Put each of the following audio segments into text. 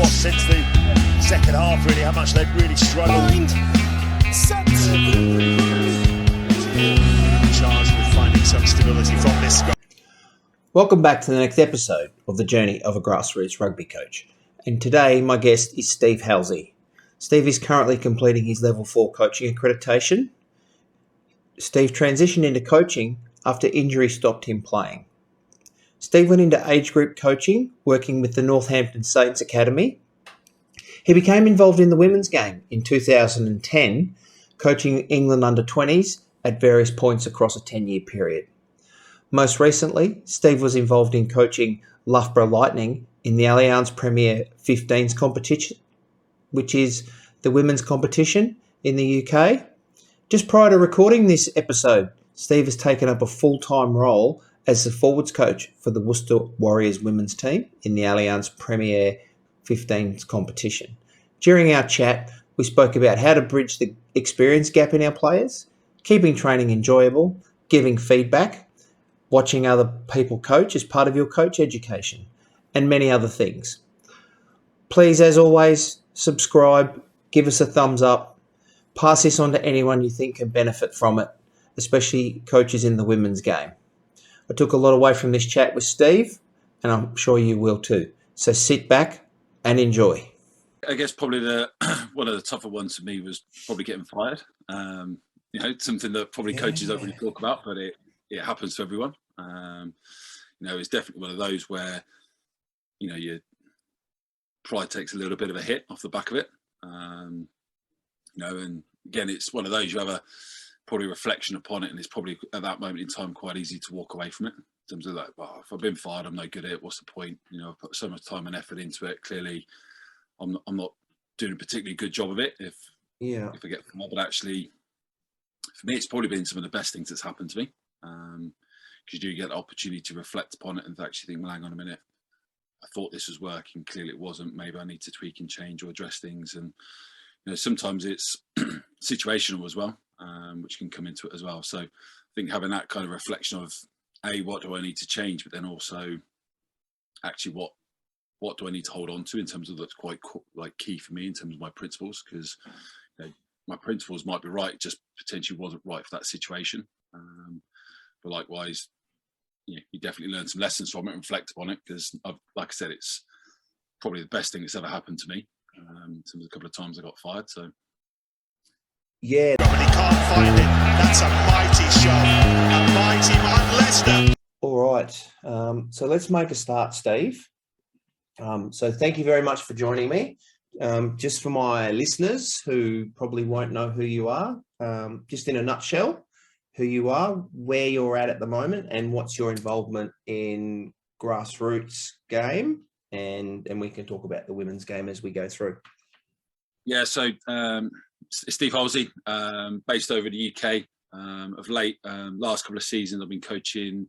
since the second half, really, how much they've really struggled. Charged with finding some stability from this guy. Welcome back to the next episode of The Journey of a Grassroots Rugby Coach. And today my guest is Steve HALSEY. Steve is currently completing his Level 4 coaching accreditation. Steve transitioned into coaching after injury stopped him playing. Steve went into age group coaching, working with the Northampton Saints Academy. He became involved in the women's game in 2010, coaching England under-20s at various points across a 10-year period. Most recently, Steve was involved in coaching Loughborough Lightning in the Allianz Premier 15s competition, which is the women's competition in the UK. Just prior to recording this episode, Steve has taken up a full-time role as the forwards coach for the Worcester Warriors women's team in the Allianz Premier 15s competition. During our chat, we spoke about how to bridge the experience gap in our players, keeping training enjoyable, giving feedback, watching other people coach as part of your coach education, and many other things. Please, as always, subscribe, give us a thumbs up, pass this on to anyone you think can benefit from it, especially coaches in the women's game. I took a lot away from this chat with Steve, and I'm sure you will too. So sit back and enjoy. I guess probably one of the tougher ones for me was probably getting fired. Something that probably coaches don't really talk about, but it happens to everyone. It's definitely one of those where, your pride takes a little bit of a hit off the back of it. And again, it's one of those, you have probably reflection upon it, and it's probably at that moment in time quite easy to walk away from it. In terms of like, well, if I've been fired, I'm no good at it. What's the point? I've put so much time and effort into it. Clearly, I'm not doing a particularly good job of it. If I get fired, but actually, for me, it's probably been some of the best things that's happened to me. Because you get the opportunity to reflect upon it and to actually think, well, hang on a minute, I thought this was working, clearly it wasn't. Maybe I need to tweak and change or address things. And sometimes it's situational as well, which can come into it as well. So I think having that kind of reflection of what do I need to change, but then also actually what do I need to hold on to in terms of that's quite key for me in terms of my principles, because my principles might be right, just potentially wasn't right for that situation. But likewise, you definitely learn some lessons from it and reflect upon it, because like I said, it's probably the best thing that's ever happened to me in terms of a couple of times I got fired. So yeah, But he can't find it. That's a mighty shot. A mighty man, Leicester. all right. So let's make a start, Steve. So thank you very much for joining me. Just for my listeners who probably won't know who you are, just in a nutshell, who you are, where you're at the moment, and what's your involvement in grassroots game, and we can talk about the women's game as we go through. Yeah, so Steve HALSEY, based over the UK. Of late, last couple of seasons, I've been coaching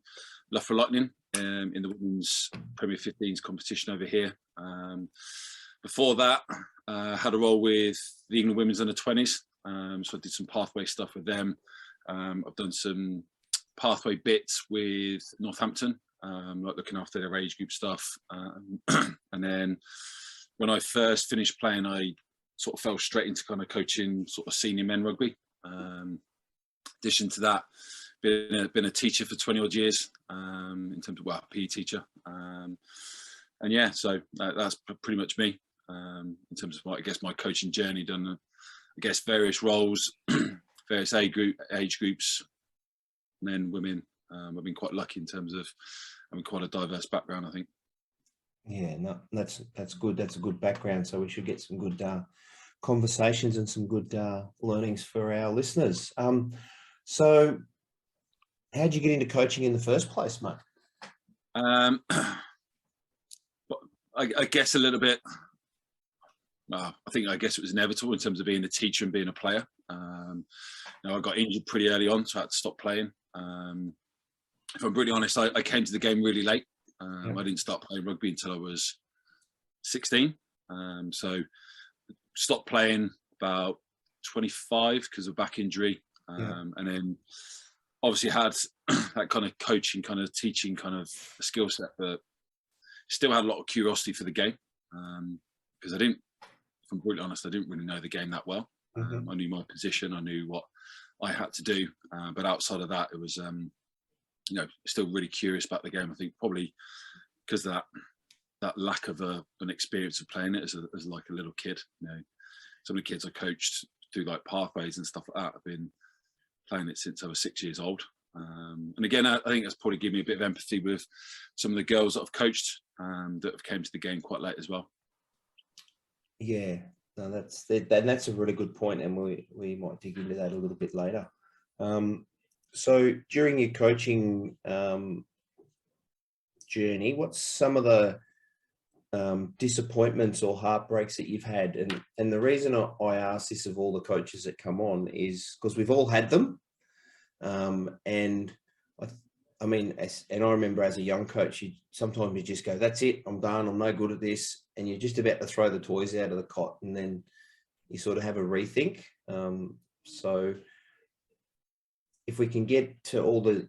Loughborough Lightning in the women's Premier 15s competition over here. Before that, had a role with the England women's under-20s. So I did some pathway stuff with them. I've done some pathway bits with Northampton, like looking after their age group stuff. And then when I first finished playing, I sort of fell straight into kind of coaching sort of senior men rugby. Addition to that, been a teacher for 20 odd years, in terms of PE teacher. And yeah, so that's pretty much me in terms of my coaching journey. Done various roles, various age groups, men, women. I've been quite lucky in terms of having quite a diverse background, I think. Yeah, no, that's good. That's a good background. So we should get some good conversations and some good learnings for our listeners. So how'd you get into coaching in the first place, mate? I guess a little bit. I guess it was inevitable in terms of being a teacher and being a player. I got injured pretty early on, so I had to stop playing. If I'm really honest, I came to the game really late. I didn't start playing rugby until I was 16. So stopped playing about 25 because of back injury. And then obviously had that kind of coaching, kind of teaching kind of skill set, but still had a lot of curiosity for the game. because I didn't, if I'm brutally honest, I didn't really know the game that well. I knew my position, I knew what I had to do, but outside of that, it was, still really curious about the game. I think probably because of that lack of an experience of playing it as like a little kid. Some of the kids I coached through like pathways and stuff like that have been playing it since I was 6 years old. And again, I think that's probably given me a bit of empathy with some of the girls that I've coached that have came to the game quite late as well. Yeah, no, that's a really good point, and we might dig into that a little bit later. So during your coaching journey, what's some of the disappointments or heartbreaks that you've had? And the reason I ask this of all the coaches that come on is because we've all had them. And I remember as a young coach, sometimes you just go, that's it, I'm done, I'm no good at this. And you're just about to throw the toys out of the cot, and then you sort of have a rethink. So if we can get to all the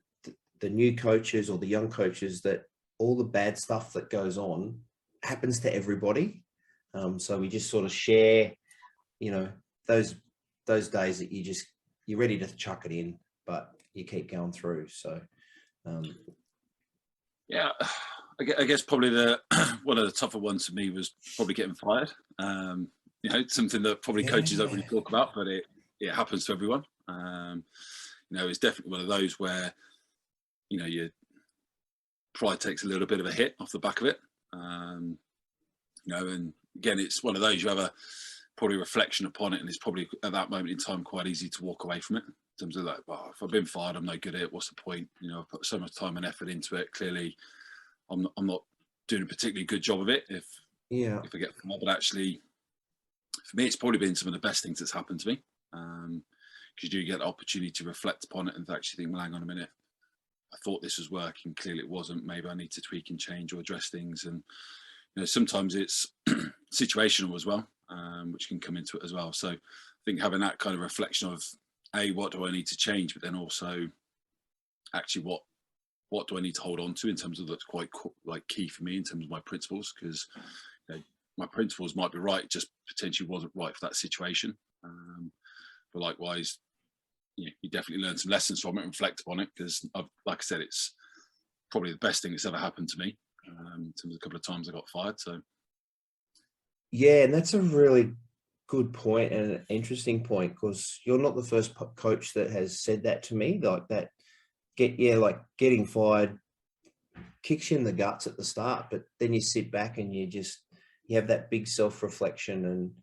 new coaches or the young coaches, that all the bad stuff that goes on happens to everybody. So we just sort of share, those days that you're ready to chuck it in, but you keep going through. So, I guess probably one of the tougher ones for me was probably getting fired. Something that probably coaches don't really talk about, but it happens to everyone. It's definitely one of those where, your pride takes a little bit of a hit off the back of it. And again, it's one of those you have probably reflection upon it, and it's probably at that moment in time quite easy to walk away from it. In terms of like, well, if I've been fired, I'm no good at it. What's the point? I've put so much time and effort into it. Clearly, I'm not doing a particularly good job of it. If I get fired, but actually, for me, it's probably been some of the best things that's happened to me, because you do get the opportunity to reflect upon it and to actually think, well, hang on a minute, I thought this was working. Clearly, it wasn't. Maybe I need to tweak and change or address things. And sometimes it's situational as well, which can come into it as well. So I think having that kind of reflection of, what do I need to change, but then also actually what do I need to hold on to in terms of that's quite key for me in terms of my principles, because my principles might be right, just potentially wasn't right for that situation. But likewise, you definitely learn some lessons from it and reflect upon it, because like I said, it's probably the best thing that's ever happened to me in terms of a couple of times I got fired. So yeah, and that's a really good point and an interesting point, because you're not the first coach that has said that to me, like that. Getting fired kicks you in the guts at the start, but then you sit back and you have that big self-reflection,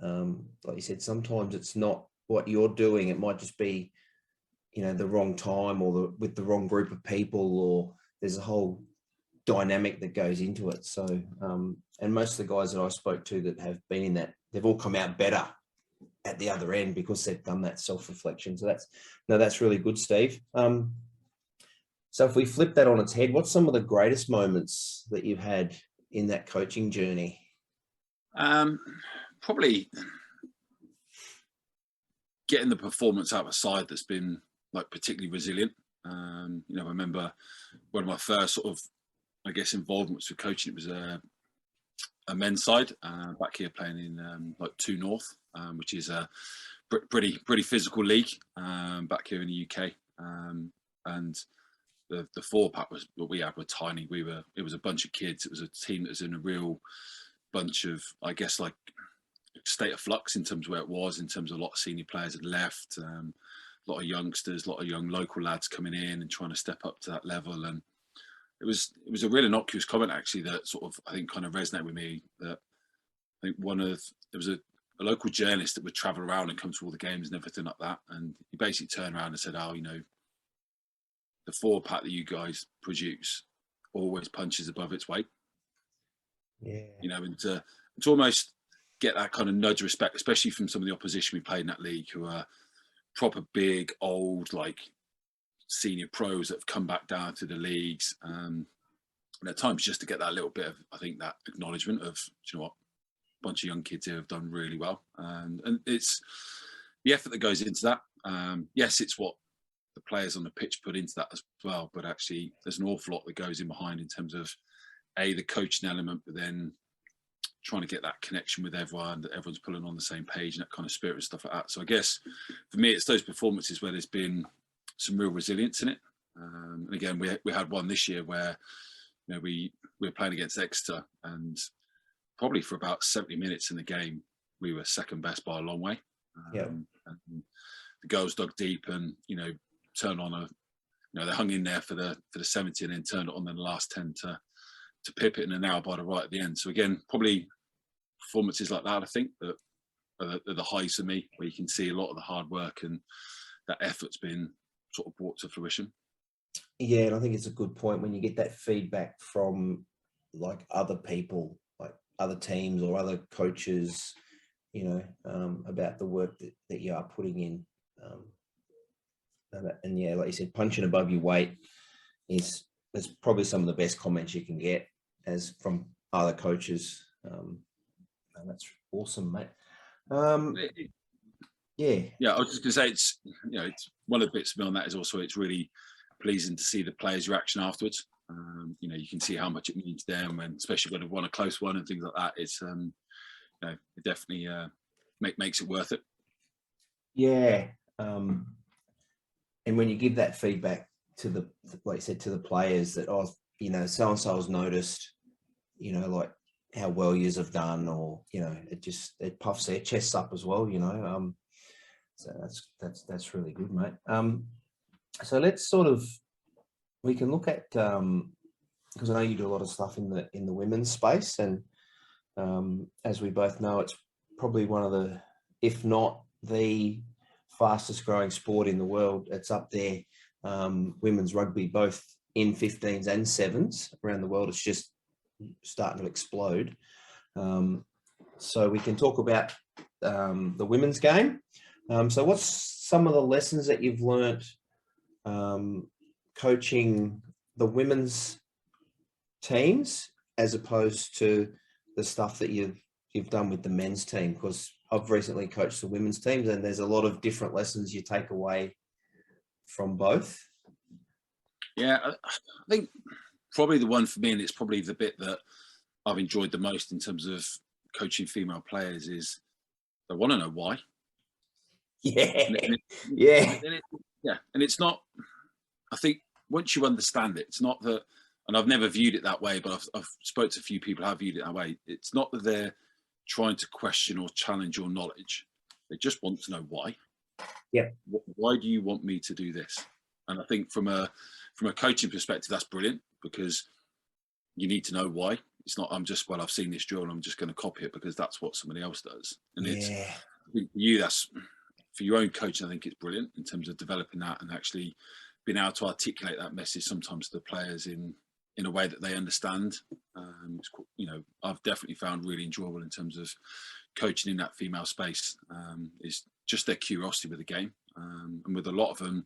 and like you said, sometimes it's not what you're doing. It might just be, the wrong time or with the wrong group of people, or there's a whole dynamic that goes into it. So, and most of the guys that I spoke to that have been in that, they've all come out better at the other end because they've done that self-reflection. So that's really good, Steve. So if we flip that on its head, what's some of the greatest moments that you've had in that coaching journey? Probably getting the performance out of a side that's been particularly resilient. I remember one of my first sort of, involvements with coaching, it was a men's side back here playing in 2 North, which is a pretty physical league back here in the UK. And the 4-pack was what we had were tiny. It was a bunch of kids. It was a team that was in a real bunch of, state of flux in terms of where it was, in terms of a lot of senior players had left, a lot of youngsters, a lot of young local lads coming in and trying to step up to that level. And it was a real innocuous comment, actually, that sort of, I think, kind of resonated with me. That I think there was a local journalist that would travel around and come to all the games and everything like that. And he basically turned around and said, the 4-pack that you guys produce always punches above its weight. Yeah. And to almost get that kind of nudge of respect, especially from some of the opposition we played in that league, who are proper big, old, senior pros that have come back down to the leagues. And at times just to get that little bit of, I think, that acknowledgement of, a bunch of young kids here have done really well. And it's the effort that goes into that. Yes, it's what the players on the pitch put into that as well, but actually there's an awful lot that goes in behind in terms of the coaching element, but then trying to get that connection with everyone, that everyone's pulling on the same page and that kind of spirit and stuff like that. So I guess for me, it's those performances where there's been some real resilience in it. And again, we had one this year where we were playing against Exeter, and probably for about 70 minutes in the game, we were second best by a long way. And the girls dug deep and turned on they hung in there for the 70 and then turned it on in the last 10 to pip it in an hour by the right at the end. So again, probably performances like that, I think, that are the highs for me, where you can see a lot of the hard work and that effort's been sort of brought to fruition. Yeah, and I think it's a good point when you get that feedback from like other people, like other teams or other coaches, about the work that you are putting in. And yeah, like you said, punching above your weight is probably some of the best comments you can get as from other coaches. And that's awesome, mate. Yeah, I was just going to say it's one of the bits for me on that is also it's really pleasing to see the players' reaction afterwards. You can see how much it means to them, and especially when they've won a close one and things like that. It's it definitely makes it worth it. Yeah, and when you give that feedback to like you said, to the players that so and so's noticed, like how well yous have done, or it puffs their chests up as well, so that's really good, mate. So let's we can look at because I know you do a lot of stuff in the women's space, and as we both know, it's probably one of the, if not the fastest growing sport in the world. It's up there. Women's rugby, both in 15s and 7s around the world, it's just starting to explode. So we can talk about the women's game. So what's some of the lessons that you've learnt coaching the women's teams as opposed to the stuff that you've done with the men's team? Because I've recently coached the women's teams, and there's a lot of different lessons you take away from both. Yeah, I think probably the one for me, and it's probably the bit that I've enjoyed the most in terms of coaching female players, is they want to know why. Yeah, and it's not. I think once you understand it, it's not that, and I've never viewed it that way, but I've spoke to a few people who have viewed it that way. It's not that they're trying to question or challenge your knowledge. They just want to know why. Yeah. Why do you want me to do this? And I think from a coaching perspective, that's brilliant, because you need to know why. It's not, I've seen this drill and I'm just going to copy it because that's what somebody else does. And it's, I think for you, that's, for your own coaching, I think it's brilliant in terms of developing that and actually being able to articulate that message sometimes to the players in a way that they understand. I've definitely found really enjoyable in terms of coaching in that female space, is just their curiosity with the game. And with a lot of them,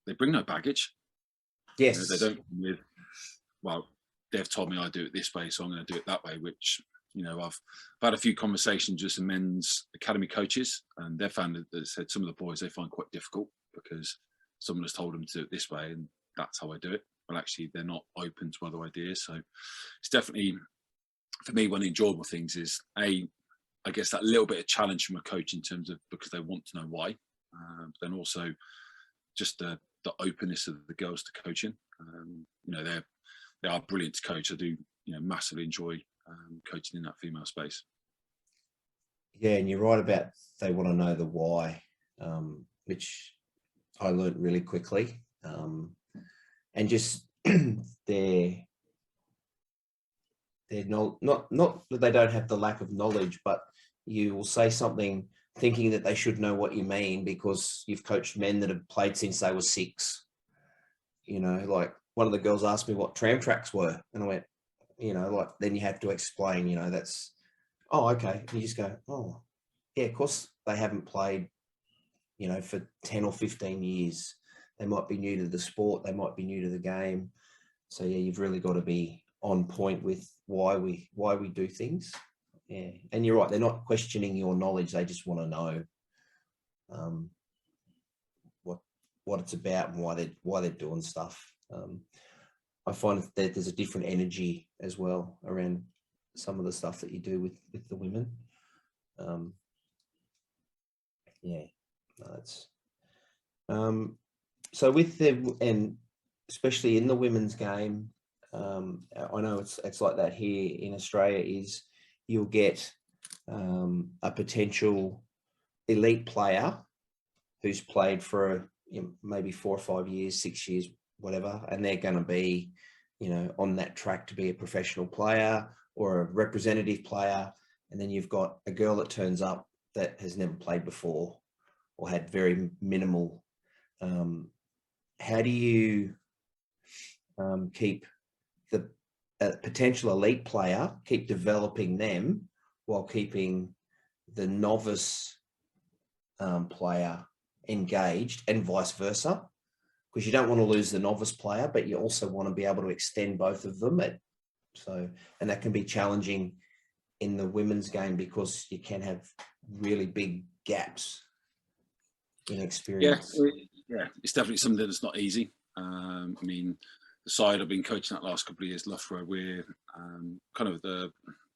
they bring no baggage. Yes. They don't come with, well, they've told me I do it this way, so I'm going to do it that way, which, I've had a few conversations with some men's academy coaches, and they've found that said some of the boys they find quite difficult because someone has told them to do it this way and that's how I do it. But actually they're not open to other ideas. So it's definitely, for me, one of the enjoyable things is I guess that little bit of challenge from a coach in terms of, because they want to know why, but then also just the openness of the girls to coaching. They are brilliant to coach. I do, massively enjoy coaching in that female space. Yeah, and you're right about they want to know the why, which I learned really quickly. And just they're not that they don't have the lack of knowledge, but you will say something thinking that they should know what you mean because you've coached men that have played since they were 6. Like one of the girls asked me what tram tracks were, and I went, then you have to explain, that's, oh, okay. And you just go, oh, yeah, of course they haven't played, for 10 or 15 years. They might be new to the sport. They might be new to the game. So yeah, you've really got to be on point with why we do things. Yeah, and you're right. They're not questioning your knowledge. They just want to know what it's about and why they're doing stuff. I find that there's a different energy as well around some of the stuff that you do with the women. Yeah, no, that's so with and especially in the women's game. I know it's like that here in Australia. Is you'll get a potential elite player who's played for maybe 4 or 5 years, 6 years, whatever, and they're going to be, on that track to be a professional player or a representative player. And then you've got a girl that turns up that has never played before or had very minimal. How do you keep the potential elite player, keep developing them while keeping the novice player engaged, and vice versa? Because you don't want to lose the novice player, but you also want to be able to extend both of them. And that can be challenging in the women's game because you can have really big gaps in experience. Yeah, it's definitely something that's not easy. I mean, the side I've been coaching that last couple of years, Loughborough, we're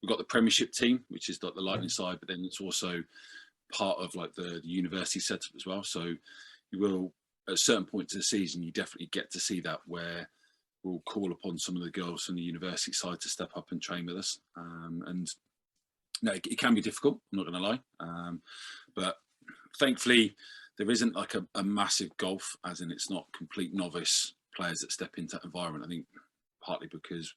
we've got the Premiership team, which is like the Lightning side, but then it's also part of like the university setup as well. So you will, at certain points of the season, you definitely get to see that where we'll call upon some of the girls from the university side to step up and train with us. And it can be difficult, I'm not going to lie. But thankfully, there isn't like a massive gulf, as in it's not complete novice players that step into that environment. I think partly because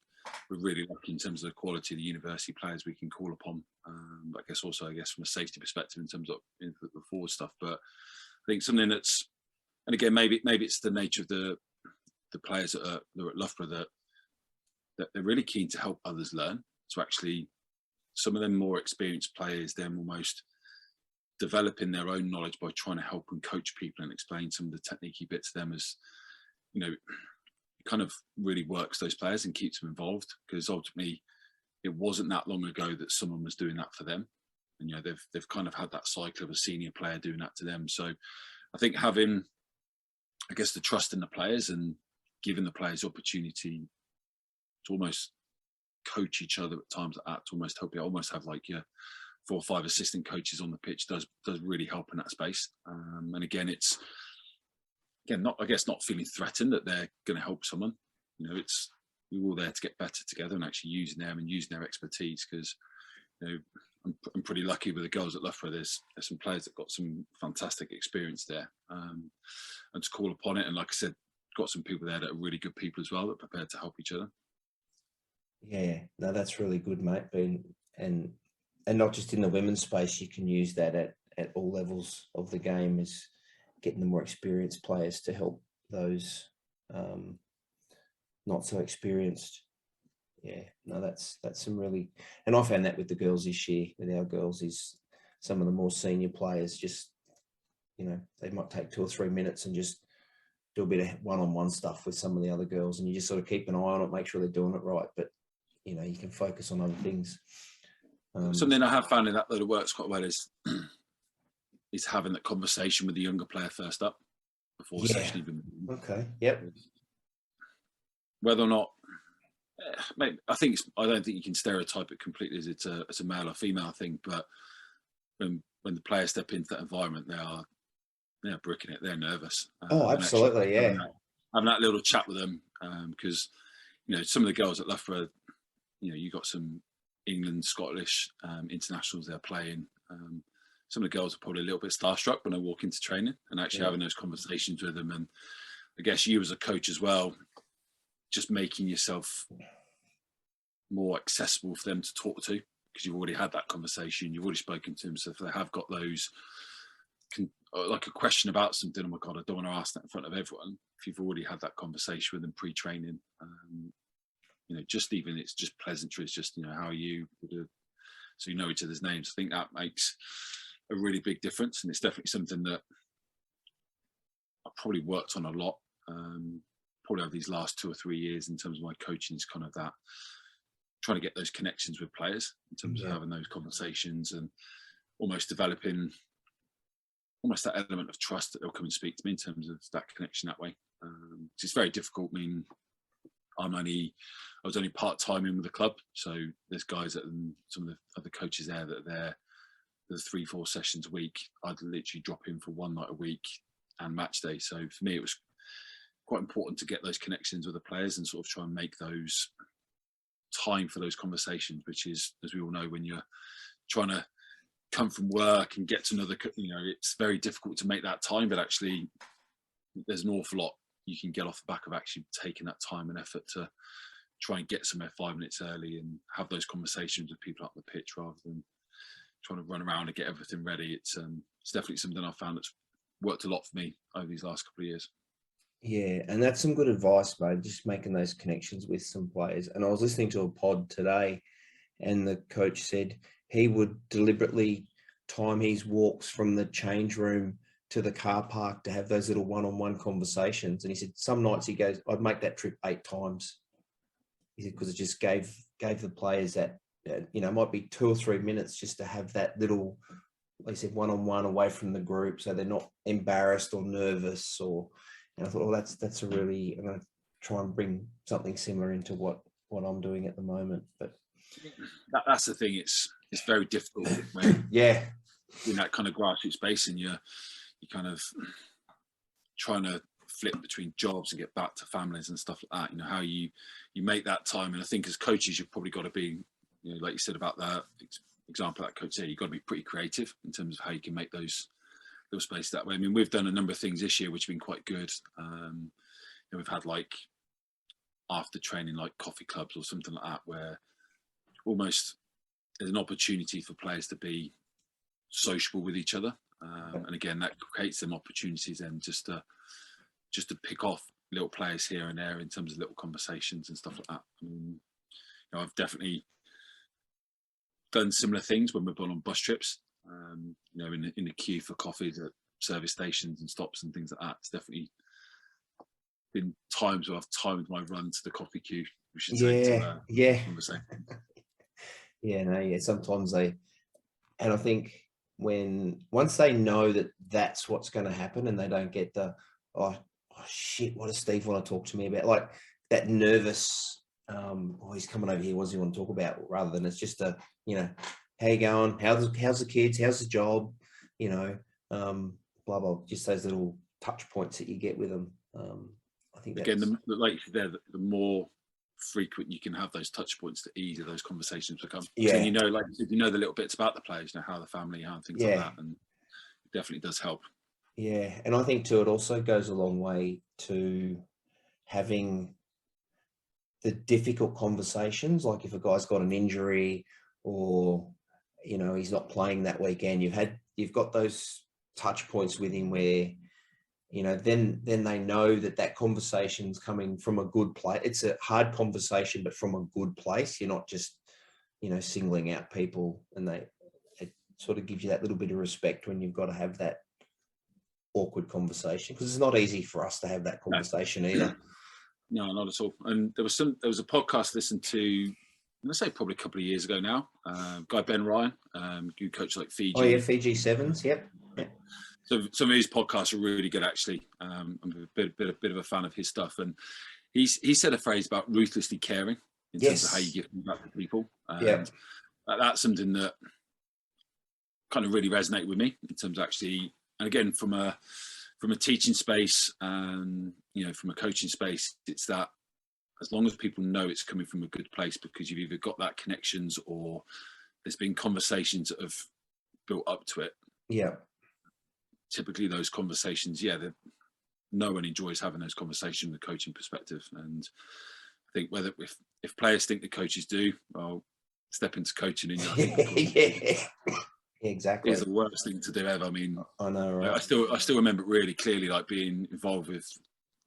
we're really lucky in terms of the quality of the university players we can call upon. I guess from a safety perspective in terms of the forward stuff. But I think something that's, and again, maybe it's the nature of the players that are at Loughborough that they're really keen to help others learn. So actually, some of them more experienced players, they're almost developing their own knowledge by trying to help and coach people and explain some of the techniquey bits to them, as it kind of really works those players and keeps them involved, because ultimately it wasn't that long ago that someone was doing that for them, and they've kind of had that cycle of a senior player doing that to them. So I think having, I guess, the trust in the players and giving the players the opportunity to almost coach each other at times like that, to almost help you almost have like your 4 or 5 assistant coaches on the pitch does really help in that space. And again, it's not feeling threatened that they're going to help someone. It's, we're all there to get better together and actually using them and using their expertise, because I'm pretty lucky with the girls at Loughborough. There's some players that got some fantastic experience there, and to call upon it. And like I said, got some people there that are really good people as well, that are prepared to help each other. Yeah, no, that's really good, mate. And not just in the women's space, you can use that at all levels of the game, is getting the more experienced players to help those not so experienced. Yeah, no, that's some really, and I found that with the girls this year, with our girls, is some of the more senior players just, they might take 2 or 3 minutes and just do a bit of one-on-one stuff with some of the other girls, and you just sort of keep an eye on it, make sure they're doing it right, but you can focus on other things. Something I have found in that works quite well is having that conversation with the younger player first up before the session even. Okay. Yep. Whether or not, I don't think you can stereotype it completely as it's a male or female thing, but when the players step into that environment, they're bricking it. They're nervous. Absolutely, yeah. Having that little chat with them, because some of the girls at Loughborough, you got some England, Scottish internationals they're playing. Some of the girls are probably a little bit starstruck when they walk into training, and actually having those conversations with them. And I guess you as a coach as well, just making yourself more accessible for them to talk to, because you've already had that conversation, you've already spoken to them. So if they have got those, like a question about something, oh my God, I don't want to ask that in front of everyone. If you've already had that conversation with them pre-training, just even it's just pleasantries, just, how are you? So you know each other's names. I think that makes a really big difference. And it's definitely something that I've probably worked on a lot, probably over these last 2 or 3 years in terms of my coaching, is kind of that, trying to get those connections with players in terms of having those conversations and almost developing almost that element of trust that they'll come and speak to me in terms of that connection that way. It's very difficult. I mean, I was only part-time in with the club, so there's guys and some of the other coaches there that are there. There's 3-4 sessions a week. I'd literally drop in for one night a week and match day. So for me, it was quite important to get those connections with the players and sort of try and make those time for those conversations, which is, as we all know, when you're trying to come from work and get to another, it's very difficult to make that time, but actually there's an awful lot you can get off the back of actually taking that time and effort to try and get somewhere 5 minutes early and have those conversations with people up the pitch rather than trying to run around and get everything ready. It's definitely something I've found that's worked a lot for me over these last couple of years. Yeah, and that's some good advice, mate, just making those connections with some players. And I was listening to a pod today and the coach said he would deliberately time his walks from the change room to the car park to have those little one-on-one conversations. And he said some nights he goes, I'd make that trip 8 times. He said, because it just gave the players that, it might be 2 or 3 minutes just to have that little, like I said, one-on-one away from the group so they're not embarrassed or nervous. And I thought, oh, that's a really, I'm going to try and bring something similar into what I'm doing at the moment. But that's the thing. It's very difficult when yeah, in that kind of grassroots space and you're kind of trying to flip between jobs and get back to families and stuff like that. How you make that time. And I think as coaches, you've probably got to be, like you said about that example that coach said, you've got to be pretty creative in terms of how you can make those little space that way. I mean, we've done a number of things this year which have been quite good. We've had like after training, like coffee clubs or something like that, where almost there's an opportunity for players to be sociable with each other. And again, that creates them opportunities then just to pick off little players here and there in terms of little conversations and stuff like that. I've definitely done similar things when we've gone on bus trips. In the queue for coffees at service stations and stops and things like that. It's definitely been times where I've timed my run to the coffee queue, which should take to conversation. Sometimes and I think once they know that that's what's going to happen and they don't get the, oh shit, what does Steve want to talk to me about? Like that nervous, he's coming over here, what does he want to talk about? Rather than it's just a, how you going? How's the kids? How's the job? Blah, blah, just those little touch points that you get with them. I think again, the more frequent you can have those touch points, the easier those conversations become. Yeah. And the little bits about the players, how the family, how things like that. And it definitely does help. Yeah. And I think too, it also goes a long way to having the difficult conversations. Like if a guy's got an injury or, he's not playing that weekend, you've got those touch points with him where, then they know that conversation's coming from a good place. It's a hard conversation, but from a good place. You're not just, singling out people, and it sort of gives you that little bit of respect when you've got to have that awkward conversation, because it's not easy for us to have that conversation either. No, not at all. And there was a podcast I listened to, let's say probably a couple of years ago now. Guy Ben Ryan, who coached like Fiji. Oh yeah, Fiji Sevens. Yep. So some of his podcasts are really good, actually. I'm a bit of a fan of his stuff, and he said a phrase about ruthlessly caring in terms of how you give back to people. And that's something that kind of really resonated with me in terms of actually, and again from a teaching space and from a coaching space, it's that as long as people know it's coming from a good place, because you've either got that connections or there's been conversations that have built up to it. Yeah. Typically those conversations, no one enjoys having those conversations from the coaching perspective. And I think if players think the coaches do, well, step into coaching and exactly. It's the worst thing to do ever. I mean, I know, right? I still remember really clearly, like being involved with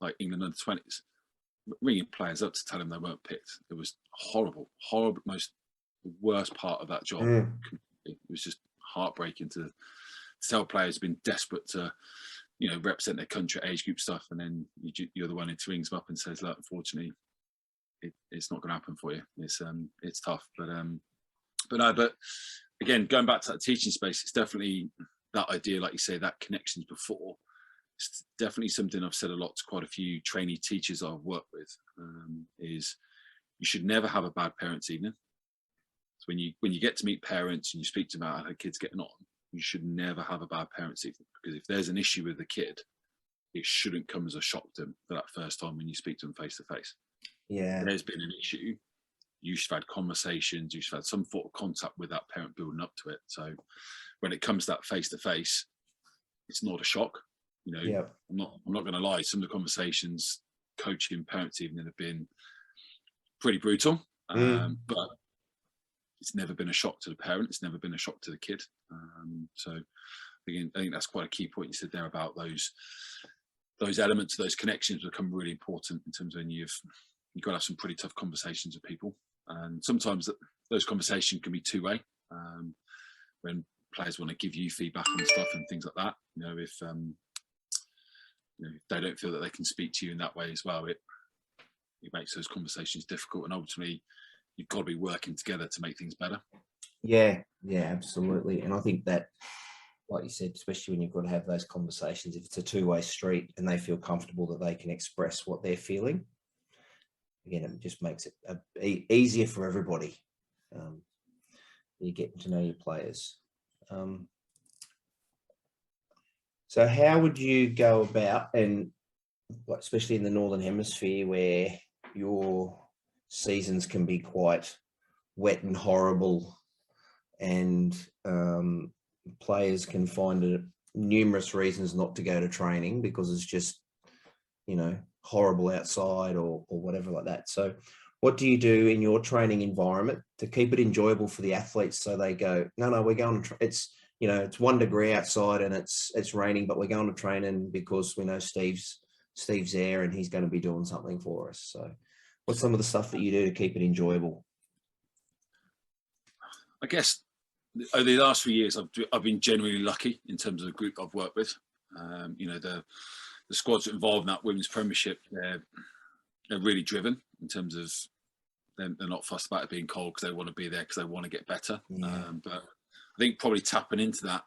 like England U20s, ringing players up to tell them they weren't picked. It was horrible, the worst part of that job. It was just heartbreaking to tell players been desperate to, represent their country at age group stuff, and then you're the one who rings them up and says, "Look, unfortunately, it's not going to happen for you. It's tough." But again, going back to that teaching space, it's definitely that idea, like you say, that connections before. It's definitely something I've said a lot to quite a few trainee teachers I've worked with. is you should never have a bad parents' evening. So when you get to meet parents and you speak to them about how kids getting on, you should never have a bad parents' evening, because if there's an issue with the kid, it shouldn't come as a shock to them for that first time when you speak to them face to face. Yeah. If there's been an issue, you should have had conversations, you should have had some sort of contact with that parent building up to it. So when it comes to that face to face, it's not a shock. You know, Yep. I'm not going to lie. Some of the conversations coaching parents evening have been pretty brutal, but it's never been a shock to the parent. It's never been a shock to the kid. So again, I think that's quite a key point you said there about those elements, those connections become really important in terms of when you've got to have some pretty tough conversations with people. And sometimes those conversations can be two-way. When players want to give you feedback on stuff and things like that, you know, if they don't feel that they can speak to you in that way as well, it makes those conversations difficult. And ultimately, you've got to be working together to make things better. Yeah, absolutely. And I think that, like you said, especially when you've got to have those conversations, if it's a two-way street and they feel comfortable that they can express what they're feeling, again, it just makes it easier for everybody. You're getting to know your players. So how would you go about, and especially in the Northern Hemisphere where your seasons can be quite wet and horrible, and players can find numerous reasons not to go to training because it's just, horrible outside or whatever like that. So what do you do in your training environment to keep it enjoyable for the athletes so they go, no, we're going to, it's 1 degree outside and it's raining, but we're going to training because we know Steve's there and he's going to be doing something for us. So what's some of the stuff that you do to keep it enjoyable? I guess over the last few years, I've been genuinely lucky in terms of the group I've worked with. The squads involved in that women's premiership, they're really driven in terms of they're not fussed about it being cold because they want to be there because they want to get better. Yeah. But I think probably tapping into that,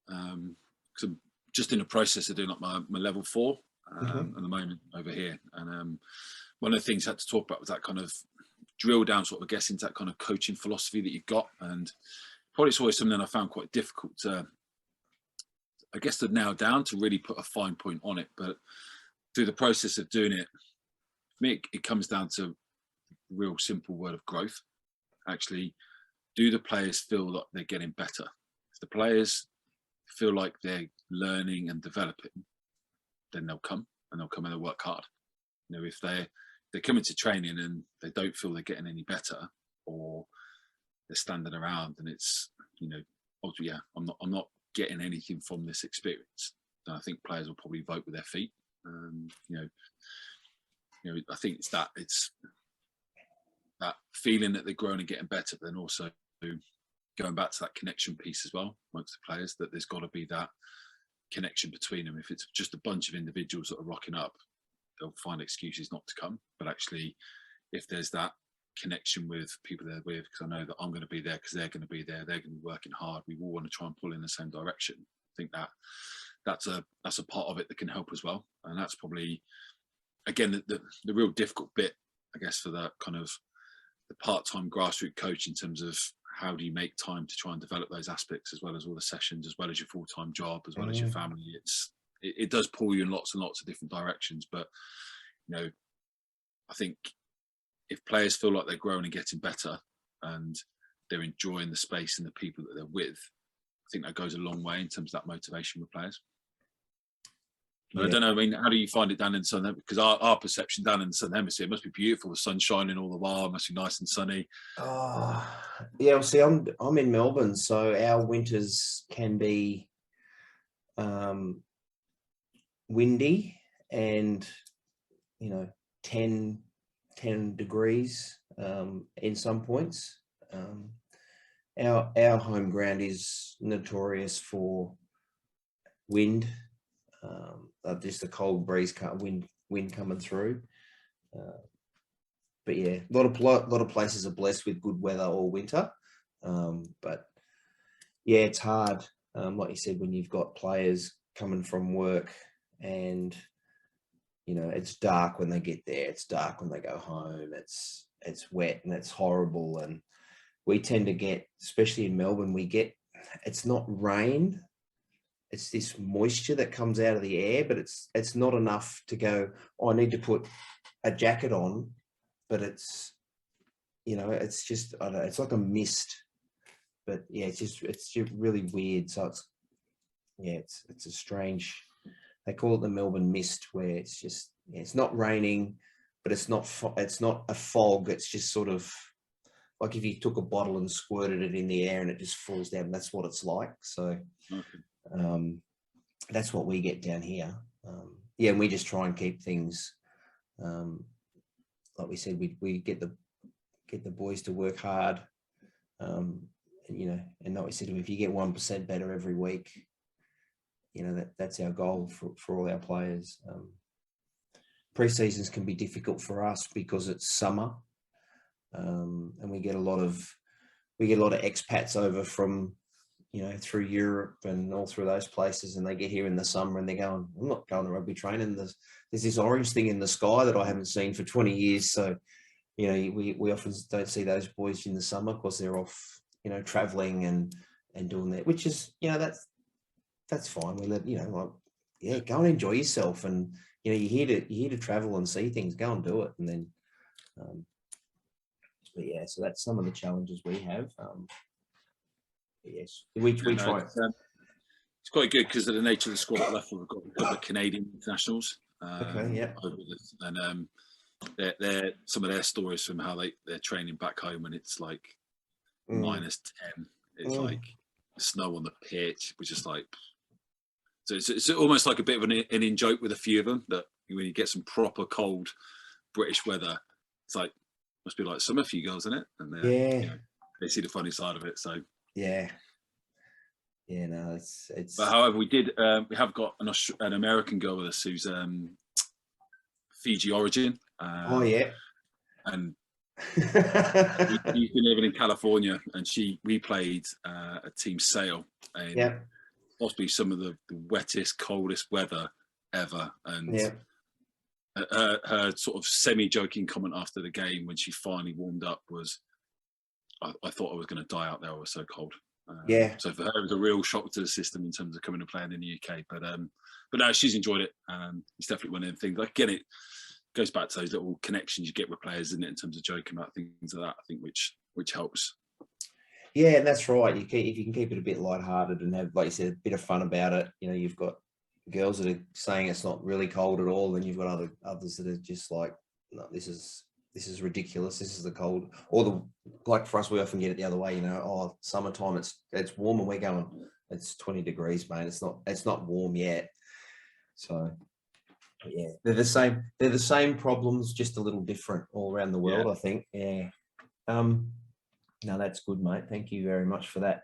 because I'm just in the process of doing up my level 4 at the moment over here. And one of the things I had to talk about was that kind of drill down sort of, I guess, into that kind of coaching philosophy that you've got. And probably it's always something I found quite difficult to nail down, to really put a fine point on it. But through the process of doing it, for me, it comes down to a real simple word of growth. Actually, do the players feel like they're getting better? If the players feel like they're learning and developing, then they'll come and they'll work hard. If they're coming to training and they don't feel they're getting any better, or they're standing around and it's, I'm not getting anything from this experience, then I think players will probably vote with their feet. I think it's that feeling that they're growing and getting better, but then also going back to that connection piece as well amongst the players, that there's got to be that connection between them. If it's just a bunch of individuals that are rocking up, they'll find excuses not to come. But actually, if there's that connection with people they're with, because I know that I'm going to be there because they're going to be there, they're going to be working hard, we all want to try and pull in the same direction. I think that's a part of it that can help as well. And that's probably, again, the real difficult bit, I guess, for that kind of the part-time grassroots coach, in terms of how do you make time to try and develop those aspects, as well as all the sessions, as well as your full-time job, as well as your family. It does pull you in lots and lots of different directions. But I think if players feel like they're growing and getting better and they're enjoying the space and the people that they're with, I think that goes a long way in terms of that motivation with players. Yeah. I don't know, how do you find it down in the Southern Hemisphere? Because our perception down in the Southern Hemisphere, it must be beautiful, the sun shining all the while, it must be nice and sunny. Oh, yeah, well, see, I'm in Melbourne, so our winters can be windy and, 10 degrees in some points. Our home ground is notorious for wind. Just a cold breeze, wind coming through. But yeah, a lot of places are blessed with good weather all winter. But yeah, it's hard. Like you said, when you've got players coming from work and you know, it's dark when they get there. It's dark when they go home. It's wet and it's horrible. And we tend to get, especially in Melbourne, it's not rain. It's this moisture that comes out of the air, but it's not enough to go, oh, I need to put a jacket on, but it's, you know, it's just, I don't know, it's like a mist, but yeah, it's just really weird. So it's a strange, they call it the Melbourne mist, where it's just, it's not raining, but it's not a fog. It's just sort of like if you took a bottle and squirted it in the air and it just falls down. That's what it's like. So that's what we get down here. And we just try and keep things, like we said, we get the boys to work hard, and, you know, and like we said, if you get 1% better every week, you know, that's our goal for all our players. Pre-seasons can be difficult for us because it's summer, and we get a lot of expats over from, you know, through Europe and all through those places, and they get here in the summer and they're going, I'm not going to rugby training. There's this orange thing in the sky that I haven't seen for 20 years. So, you know, we often don't see those boys in the summer because they're off, you know, traveling and doing that, which is, you know, that's fine. We let, you know, like, yeah, go and enjoy yourself. And, you know, you're here to travel and see things, go and do it. And then, but yeah, so that's some of the challenges we have. Yes, we try. It's quite good because of the nature of the squad at left, we've got a couple of Canadian internationals. Okay, yeah. And they're some of their stories from how they're training back home when it's like -10. It's like snow on the pitch, which is like, so it's almost like a bit of an in joke with a few of them, that when you get some proper cold British weather, it's like, must be like summer for you girls, isn't it? And you know, they see the funny side of it. So yeah, no, it's. But however, we have got an American girl with us who's Fiji origin. Oh yeah, and she's been living in California, and we played a team sail, and possibly some of the wettest, coldest weather ever. And her sort of semi-joking comment after the game when she finally warmed up was, I thought I was going to die out there. I was so cold. So for her, it was a real shock to the system in terms of coming and playing in the UK. But no, she's enjoyed it. It's definitely one of the things. Like, again, it goes back to those little connections you get with players, isn't it, in terms of joking about things like that, I think, which helps. Yeah, and that's right. If you can keep it a bit lighthearted and have, like you said, a bit of fun about it, you know, you've got girls that are saying it's not really cold at all, and you've got others that are just like, no, this is ridiculous. This is the cold. Or like for us, we often get it the other way. You know, oh, summertime, it's warm, and we're going, it's 20 degrees, mate. It's not warm yet. So yeah, they're the same problems, just a little different all around the world. I think. Yeah. No, that's good, mate. Thank you very much for that.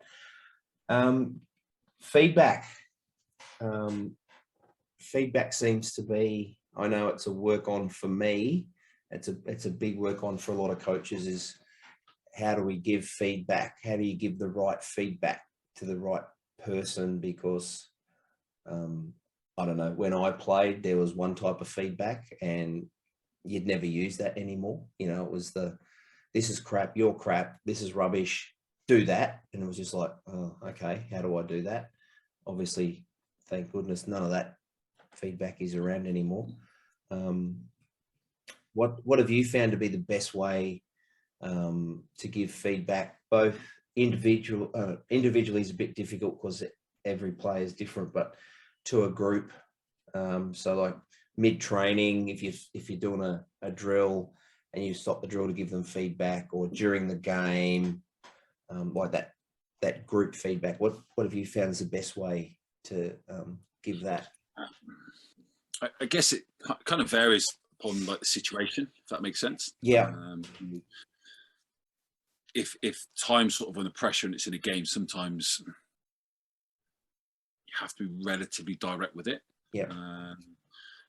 Feedback. Feedback seems to be, I know it's a work on for me. It's a big work on for a lot of coaches, is how do we give feedback? How do you give the right feedback to the right person? Because I don't know, when I played, there was one type of feedback and you'd never use that anymore. You know, it was this is crap, you're crap, this is rubbish, do that. And it was just like, oh, okay, how do I do that? Obviously, thank goodness, none of that feedback is around anymore. What have you found to be the best way to give feedback? Both individually is a bit difficult because every player is different, but to a group, so like mid-training, if you're doing a drill and you stop the drill to give them feedback, or during the game, like that group feedback, what have you found is the best way to give that? I guess it kind of varies upon like the situation, if that makes sense. Yeah. If time's sort of under pressure and it's in a game, sometimes you have to be relatively direct with it. Yeah.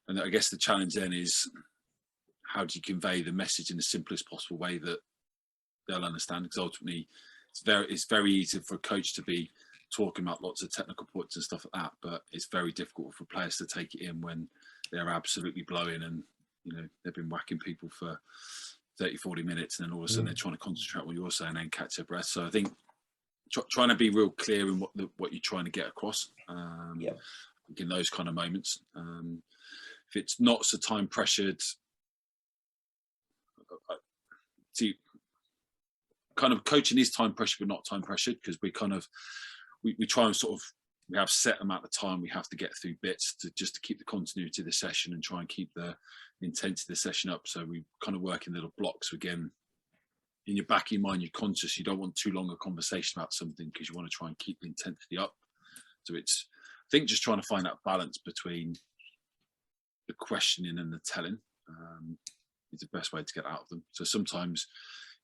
And I guess the challenge then is, how do you convey the message in the simplest possible way that they'll understand? Because ultimately, it's very easy for a coach to be talking about lots of technical points and stuff like that, but it's very difficult for players to take it in when they're absolutely blowing, and they've been whacking people for 30, 40 minutes, and then all of a sudden they're trying to concentrate on what you're saying and catch their breath. So I think trying to be real clear in what you're trying to get across. In those kind of moments, if it's not so time pressured, see, kind of coaching is time pressured, but not time pressured, because we try and we have set amount of time we have to get through bits to keep the continuity of the session and try and keep the intensity of the session up. So we kind of work in little blocks. Again, in your back of your mind, you're conscious you don't want too long a conversation about something because you want to try and keep the intensity up. So it's, I think, just trying to find that balance between the questioning and the telling is the best way to get out of them. So sometimes,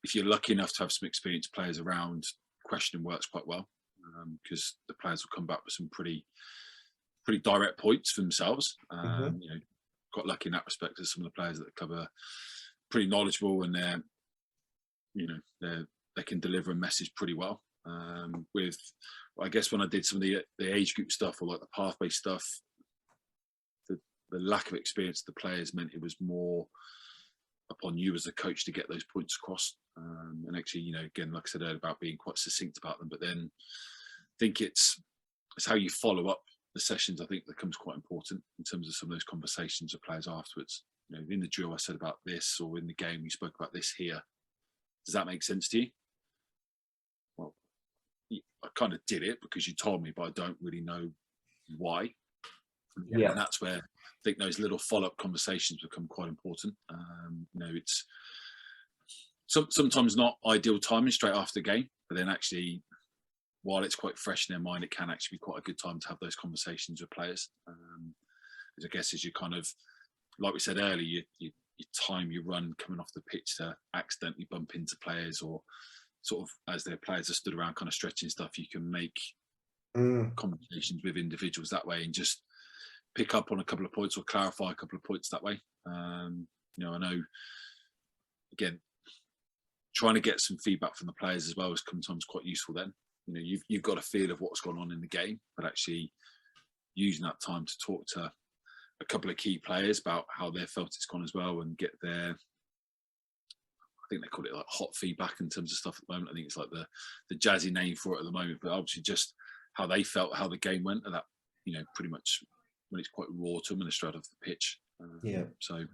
if you're lucky enough to have some experienced players around, questioning works quite well, because the players will come back with some pretty direct points for themselves. Got lucky in that respect. There's some of the players that the club are pretty knowledgeable, and they can deliver a message pretty well. I guess when I did some of the age group stuff, or like the pathway stuff, the lack of experience of the players meant it was more upon you as a coach to get those points across. And actually, again, like I said earlier, about being quite succinct about them, but then I think it's how you follow up the sessions. I think that becomes quite important in terms of some of those conversations with players afterwards. In the drill I said about this, or in the game we spoke about this here. Does that make sense to you? Well, I kind of did it because you told me, but I don't really know why. And that's where I think those little follow-up conversations become quite important. It's sometimes not ideal timing straight after the game, but then actually, while it's quite fresh in their mind, it can actually be quite a good time to have those conversations with players. I guess as you kind of, like we said earlier, you time you run coming off the pitch to accidentally bump into players, or sort of as their players are stood around kind of stretching stuff, you can make conversations with individuals that way and just pick up on a couple of points or clarify a couple of points that way. I know, again, trying to get some feedback from the players as well is sometimes quite useful then. You've got a feel of what's gone on in the game, but actually using that time to talk to a couple of key players about how they felt it's gone as well, and get their, I think they call it like hot feedback in terms of stuff at the moment. I think it's like the jazzy name for it at the moment, but obviously just how they felt, how the game went, and that, pretty much when it's quite raw to them and they're straight off the pitch. So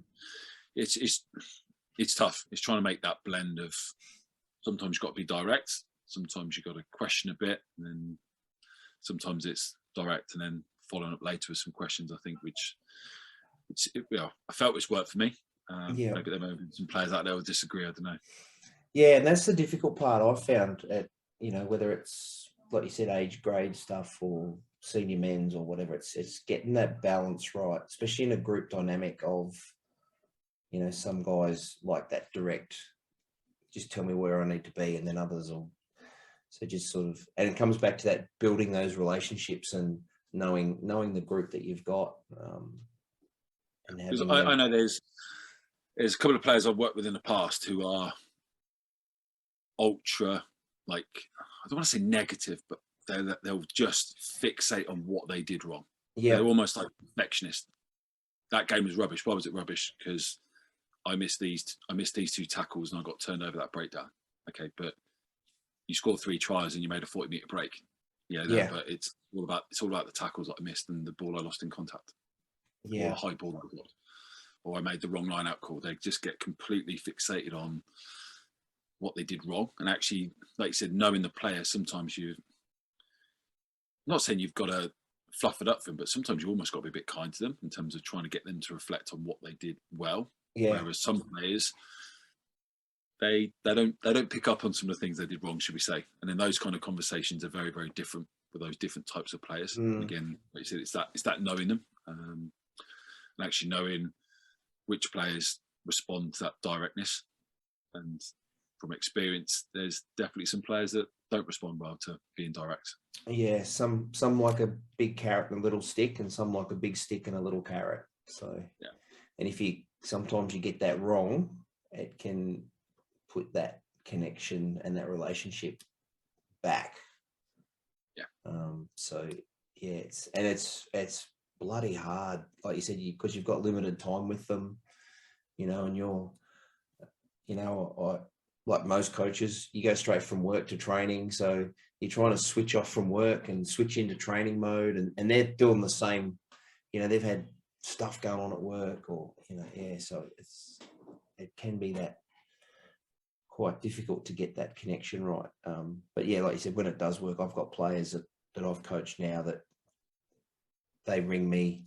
it's tough. It's trying to make that blend of, sometimes you've got to be direct, sometimes you've got to question a bit, and then sometimes it's direct and then following up later with some questions, I think, which I felt it's worked for me. Maybe there may have been some players out there who disagree, I don't know. Yeah, and that's the difficult part I've found at, whether it's, like you said, age grade stuff or senior men's or whatever, it's getting that balance right, especially in a group dynamic of, some guys like that direct, just tell me where I need to be, and then others will, so just sort of, and it comes back to that building those relationships and knowing the group that you've got. And having I know there's a couple of players I've worked with in the past who are ultra, like, I don't want to say negative, but they'll just fixate on what they did wrong. They're almost like perfectionists. That game was rubbish. Why was it rubbish? Because I missed these two tackles and I got turned over that breakdown. Okay, but you scored 3 tries and you made a 40-metre break. But it's all about the tackles that I missed and the ball I lost in contact. Or the high ball I got. Or I made the wrong line out call. They just get completely fixated on what they did wrong. And actually, like you said, knowing the player, sometimes I'm not saying you've got to fluff it up for them, but sometimes you almost got to be a bit kind to them in terms of trying to get them to reflect on what they did well. Whereas some players, they don't pick up on some of the things they did wrong, should we say? And then those kind of conversations are very, very different for those different types of players. Again, like you said, it's that knowing them, and actually knowing which players respond to that directness. And from experience, there's definitely some players that don't respond well to being direct. Yeah, some like a big carrot and a little stick, and some like a big stick and a little carrot. So and if sometimes you get that wrong, it can put that connection and that relationship back. So it's bloody hard, like you said, because you've got limited time with them, and you're, like most coaches, you go straight from work to training. So you're trying to switch off from work and switch into training mode, and they're doing the same. They've had stuff going on at work, or so it can be that quite difficult to get that connection right. But yeah, like you said, when it does work, I've got players that I've coached now that they ring me,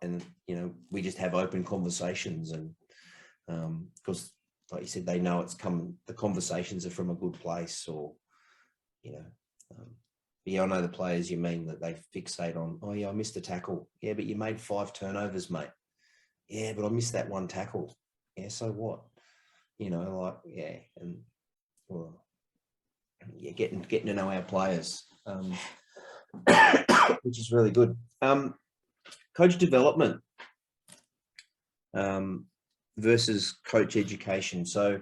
and we just have open conversations, and because like you said, they know the conversations are from a good place, or I know the players you mean, that they fixate on, oh yeah, I missed a tackle. Yeah, but you made 5 turnovers, mate. Yeah, but I missed that 1 tackle. Yeah, so what? And getting to know our players, which is really good. Coach development versus coach education. So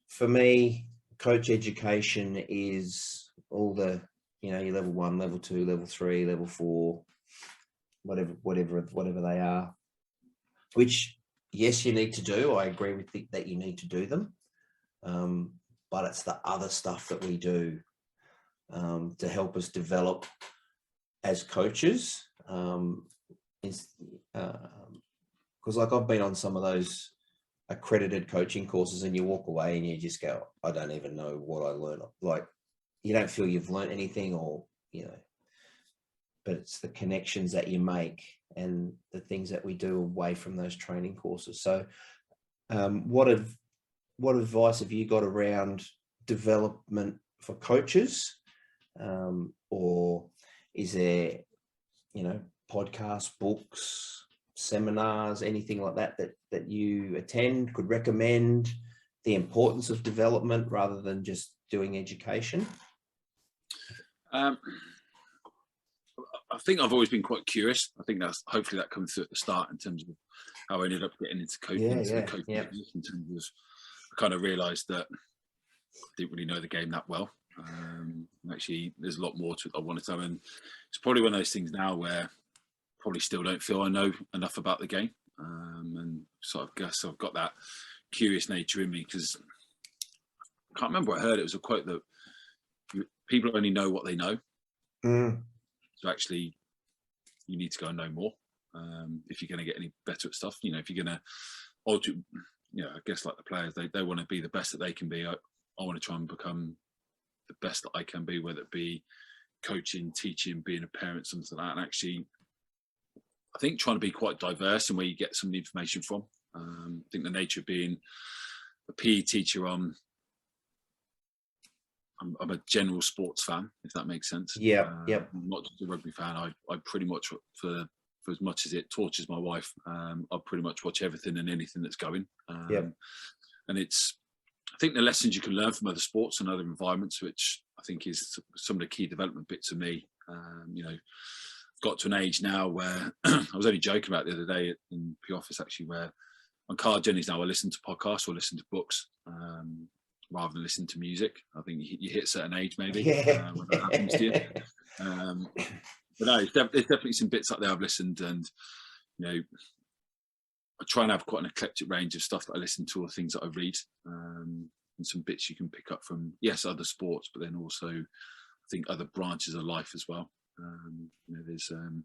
for me, coach education is all the, your level 1, level 2, level 3, level 4, whatever they are, which, yes, you need to do. I agree with that you need to do them. But it's the other stuff that we do to help us develop as coaches. Because like I've been on some of those accredited coaching courses, and you walk away and you just go, I don't even know what I learned. Like, you don't feel you've learned anything, or, but it's the connections that you make and the things that we do away from those training courses. So what advice have you got around development for coaches? Or is there, podcasts, books, seminars, anything like that you attend, could recommend the importance of development rather than just doing education? I think I've always been quite curious. I think hopefully that comes through at the start in terms of how I ended up getting into coaching. In terms of, I kind of realised that I didn't really know the game that well. Actually, there's a lot more to it I wanted to, and it's probably one of those things now where I probably still don't feel I know enough about the game. And so I guess I've got that curious nature in me, because I can't remember where I heard it. It was a quote that people only know what they know. So actually, you need to go and know more if you're going to get any better at stuff. If you're going to alter, I guess like the players, they want to be the best that they can be. I want to try and become the best that I can be, whether it be coaching, teaching, being a parent, something like that. And actually, I think trying to be quite diverse in where you get some of the information from. I think the nature of being a PE teacher, I'm a general sports fan, if that makes sense. I'm not just a rugby fan. I pretty much, for as much as it tortures my wife, I pretty much watch everything and anything that's going. And I think the lessons you can learn from other sports and other environments, which I think is some of the key development bits of me. Got to an age now where I was only joking about the other day in the office, actually, where on car journeys now I listen to podcasts or listen to books rather than listen to music. I think you hit a certain age maybe when that happens to you. But no, there's definitely some bits up there I've listened, and I try and have quite an eclectic range of stuff that I listen to or things that I read, and some bits you can pick up from, yes, other sports, but then also I think other branches of life as well. There's I'm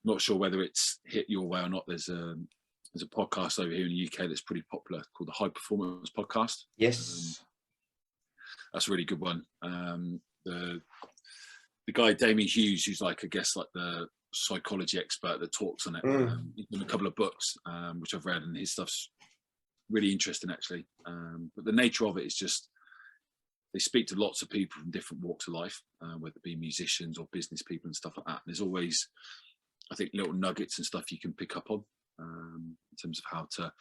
not sure whether it's hit your way or not. There's a podcast over here in the UK that's pretty popular called the High Performance Podcast. Yes, that's a really good one. The guy Damien Hughes, who's like, I guess, like the psychology expert that talks on it. He's done a couple of books which I've read, and his stuff's really interesting actually. But the nature of it is just, they speak to lots of people from different walks of life, whether it be musicians or business people and stuff like that. And there's always, I think, little nuggets and stuff you can pick up on in terms of how to,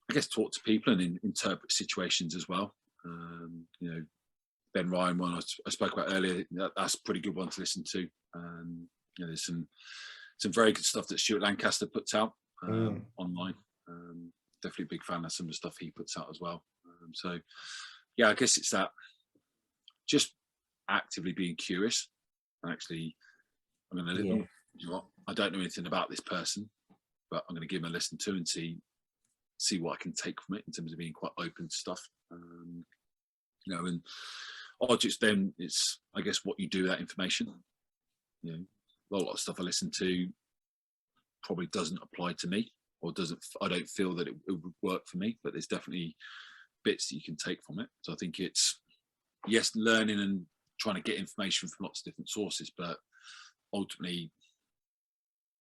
I guess, talk to people and interpret situations as well. Ben Ryan one I spoke about earlier, that's a pretty good one to listen to. There's some very good stuff that Stuart Lancaster puts out online. Definitely a big fan of some of the stuff he puts out as well. So yeah, I guess it's that, just actively being curious. Actually, I'm you know what, I don't know anything about this person, but I'm going to give him a listen to and see what I can take from it in terms of being quite open to stuff. You know, and just then it's, I guess, what you do with that information. You know, a lot of stuff I listen to probably doesn't apply to me, or I don't feel that it would work for me, but there's definitely bits that you can take from it. So I think it's, yes, learning and trying to get information from lots of different sources, but ultimately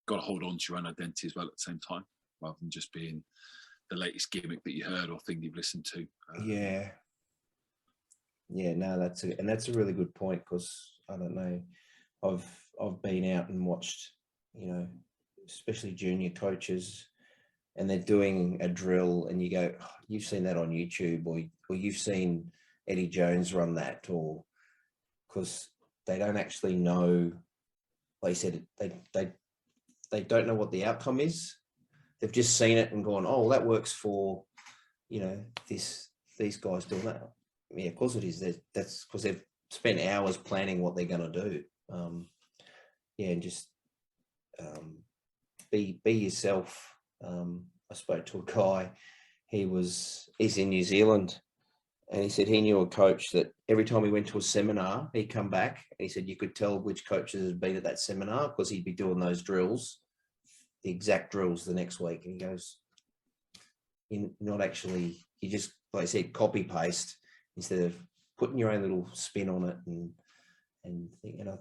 got to hold on to your own identity as well at the same time, rather than just being the latest gimmick that you heard or thing you've listened to. Yeah, no, that's a really good point, because I don't know, I've been out and watched, you know, especially junior coaches, and they're doing a drill, and you go, oh, you've seen that on YouTube, or you've seen Eddie Jones run that, or because they don't actually know. Like you said, they don't know what the outcome is. They've just seen it and gone, oh, well, that works for, you know, these guys doing that. Yeah, of course it is. That's because they've spent hours planning what they're going to do. Yeah, and just be yourself. I spoke to a guy. He's in New Zealand, and he said he knew a coach that every time he went to a seminar, he'd come back, and he said you could tell which coaches had been at that seminar because he'd be doing those drills, the exact drills the next week. And he goes, you're not actually, you just, like I said, copy paste instead of putting your own little spin on it. And you know,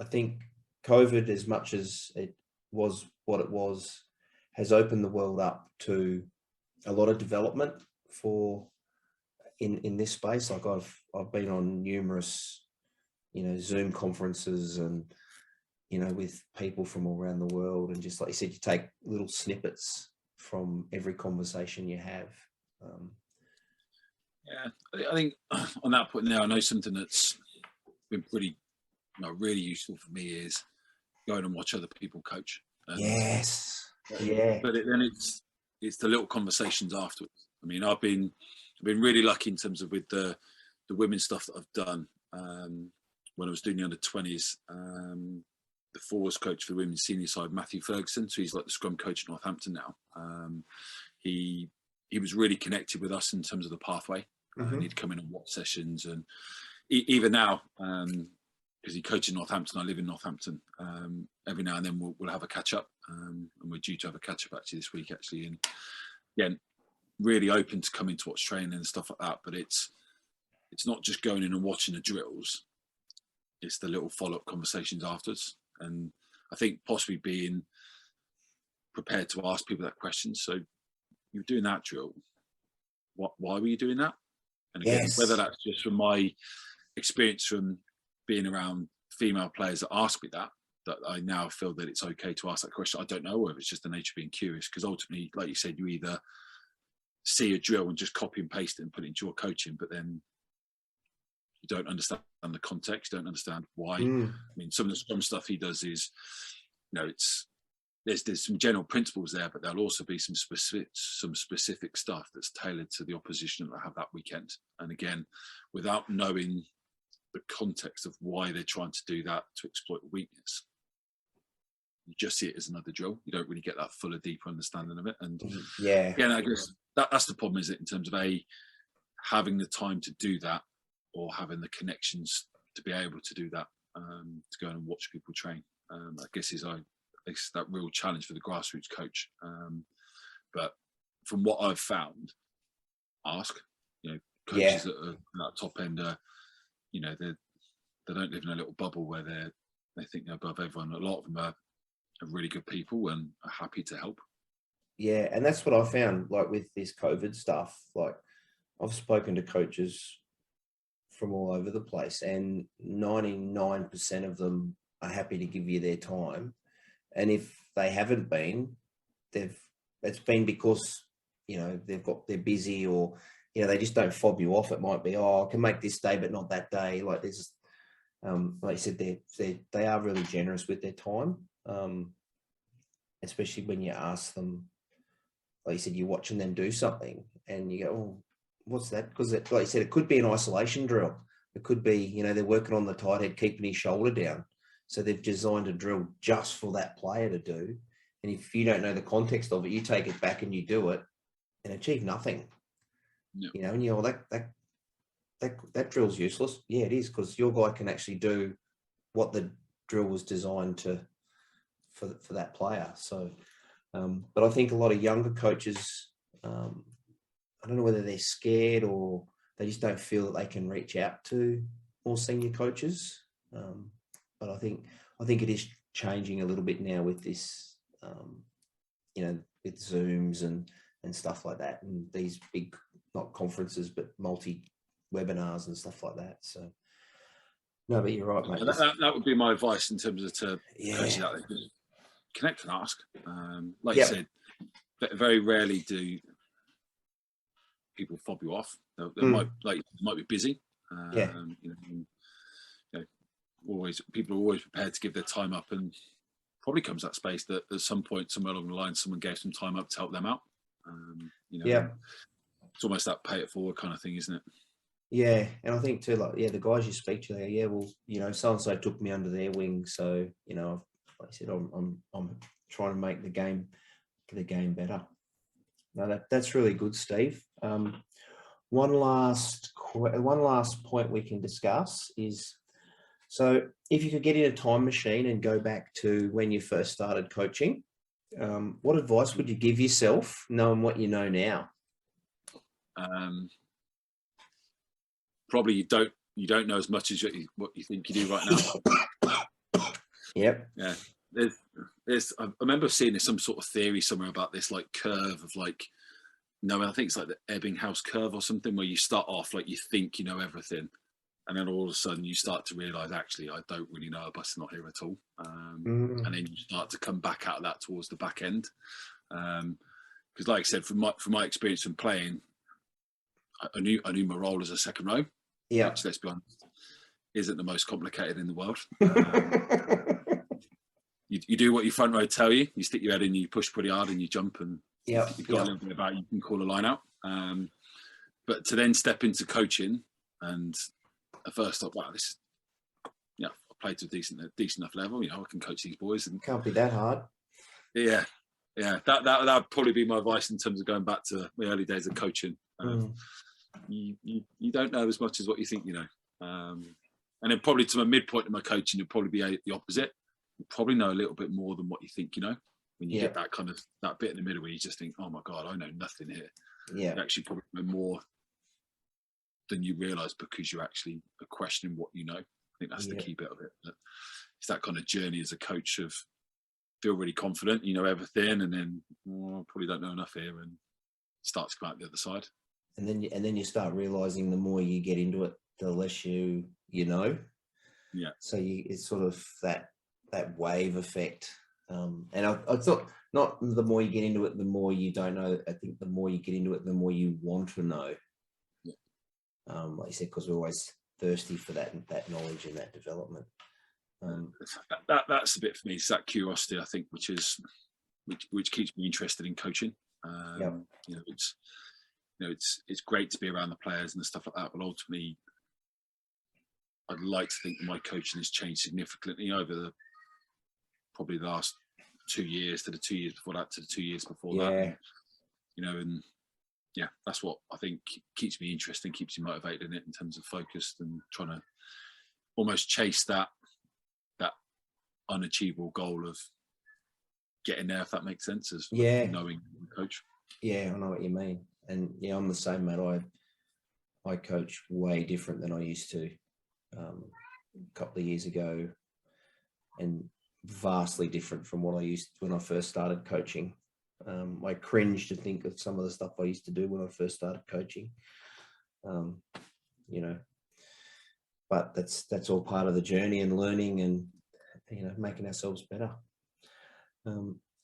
I think COVID, as much as it was what it was, has opened the world up to a lot of development for in this space. Like I've been on numerous, you know, Zoom conferences, and, you know, with people from all around the world, and just like you said, you take little snippets from every conversation you have. Yeah, I think on that point there, I know something that's been pretty, you know, really useful for me is going and watch other people coach. Yes. Yeah. But then it's the little conversations afterwards. I mean, I've been really lucky in terms of with the women's stuff that I've done. When I was doing the under-20s, the forwards coach for the women's senior side, Matthew Ferguson, so he's like the scrum coach at Northampton now. He was really connected with us in terms of the pathway. And he'd come in and watch sessions, and even now, because he coaches in Northampton, I live in Northampton. Every now and then we'll have a catch up, and we're due to have a catch up actually this week actually. And yeah, really open to coming to watch training and stuff like that. But it's not just going in and watching the drills; it's the little follow up conversations afterwards. And I think possibly being prepared to ask people that question. So you're doing that drill. Why were you doing that? And again, Yes. whether that's just from my experience from being around female players that ask me that I now feel that it's okay to ask that question. I don't know whether it's just the nature of being curious, because ultimately, like you said, you either see a drill and just copy and paste it and put it into your coaching, but then you don't understand the context, don't understand why. I mean, some of the scrum stuff he does is, you know, there's some general principles there, but there'll also be some specific stuff that's tailored to the opposition that I have that weekend. And again, without knowing the context of why they're trying to do that to exploit a weakness, you just see it as another drill. You don't really get that fuller, deeper understanding of it. And Yeah, again, I guess that's the problem, is it, in terms of having the time to do that, or having the connections to be able to do that, to go and watch people train. I guess it's that real challenge for the grassroots coach. But from what I've found, ask, you know, coaches that are at top end are, you know, they don't live in a little bubble where they think they're above everyone. A lot of them are really good people and are happy to help. Yeah, and that's what I found, like with this COVID stuff. Like, I've spoken to coaches from all over the place, and 99% of them are happy to give you their time. And if they haven't been, it's been because, you know, they're busy, or, you know, they just don't fob you off. It might be, I can make this day, but not that day. Like there's, like you said, they are really generous with their time, especially when you ask them. Like you said, you're watching them do something, and you go, "Oh, what's that?" Because, like you said, it could be an isolation drill. It could be, you know, they're working on the tight head, keeping his shoulder down. So they've designed a drill just for that player to do. And if you don't know the context of it, you take it back and you do it and achieve nothing. Yeah. You know, and you're like, that drill's useless. Yeah, it is, because your guy can actually do what the drill was designed for that player. So, but I think a lot of younger coaches, I don't know whether they're scared or they just don't feel that they can reach out to more senior coaches. But I think it is changing a little bit now with this, with Zooms and stuff like that, and these big, not conferences, but multi-webinars and stuff like that. So, no, but you're right, mate. That would be my advice in terms of coaches out there. Connect and ask. You said, very rarely do people fob you off. They might be busy. People are always prepared to give their time up, and probably comes that space that at some point, somewhere along the line, someone gave some time up to help them out. It's almost that pay it forward kind of thing, isn't it? Yeah, and I think too, the guys you speak to there, so and so took me under their wing, so like I said, I'm trying to make the game better. No, that's really good, Steve. One last point we can discuss is, so if you could get in a time machine and go back to when you first started coaching, what advice would you give yourself, knowing what you know now? Probably you don't know as much as what you think you do right now. Yep. Yeah. I remember seeing some sort of theory somewhere about this curve of I think it's like the Ebbinghaus curve or something, where you start off you think you know everything, and then all of a sudden you start to realise, actually, I don't really know, but it's not here at all. And then you start to come back out of that towards the back end. Because like I said, from my experience from playing, I knew my role as a second row. Yeah. Which, let's be honest, isn't the most complicated in the world. You do what your front row tell you. You stick your head in, you push pretty hard, and you jump, and you've got a little bit about you can call a line out. But to then step into coaching, and at first I thought, wow, this, I played to a decent enough level. I can coach these boys, and can't be that hard. Yeah. That'd probably be my advice in terms of going back to my early days of coaching. You don't know as much as what you think you know, and then probably to my midpoint in my coaching, you'll probably be the opposite. You probably know a little bit more than what you think you know. When you get that bit in the middle where you just think, oh my God, I know nothing here. Yeah. You actually probably know more than you realise, because you actually are questioning what you know. I think that's the key bit of it. It's that kind of journey as a coach of feel really confident, you know everything, and then I probably don't know enough here, and start to come out the other side. And then you start realising the more you get into it, the less you know. Yeah. So it's sort of that wave effect. And I thought, not the more you get into it, the more you don't know. I think the more you get into it, the more you want to know. Yeah. Like you said, because we're always thirsty for that knowledge and that development. That's the bit for me. It's that curiosity, I think, which keeps me interested in coaching. It's great to be around the players and stuff like that, but ultimately, I'd like to think that my coaching has changed significantly over probably the last 2 years to the 2 years before that to the 2 years before that. And, that's what I think keeps me interested, keeps me motivated in it in terms of focused and trying to almost chase that unachievable goal of getting there, if that makes sense, as knowing the coach. Yeah, I know what you mean. And I'm the same, mate. I coach way different than I used to a couple of years ago, and vastly different from what I used when I first started coaching. I cringe to think of some of the stuff I used to do when I first started coaching. But that's all part of the journey and learning and making ourselves better.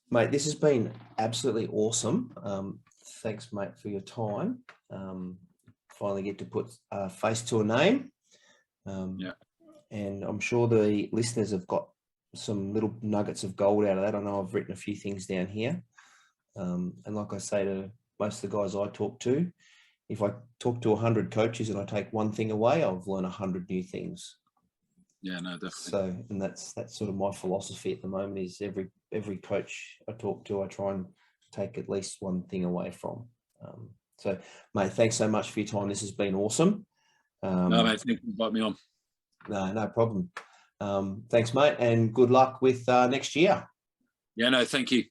Mate, this has been absolutely awesome. Thanks, mate, for your time. Finally get to put a face to a name. And I'm sure the listeners have got some little nuggets of gold out of that. I know I've written a few things down here. And like I say to most of the guys I talk to, if I talk to 100 coaches and I take one thing away, I've learned 100 new things. Yeah, no, definitely. So, and that's sort of my philosophy at the moment. Is every coach I talk to, I try and take at least one thing away from. So, mate, thanks so much for your time. This has been awesome. No, mate, thank you for inviting me on. No problem. Thanks, mate, and good luck with next year. Yeah, no, thank you.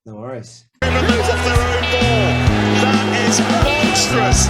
No worries. Off their own ball. That is monstrous.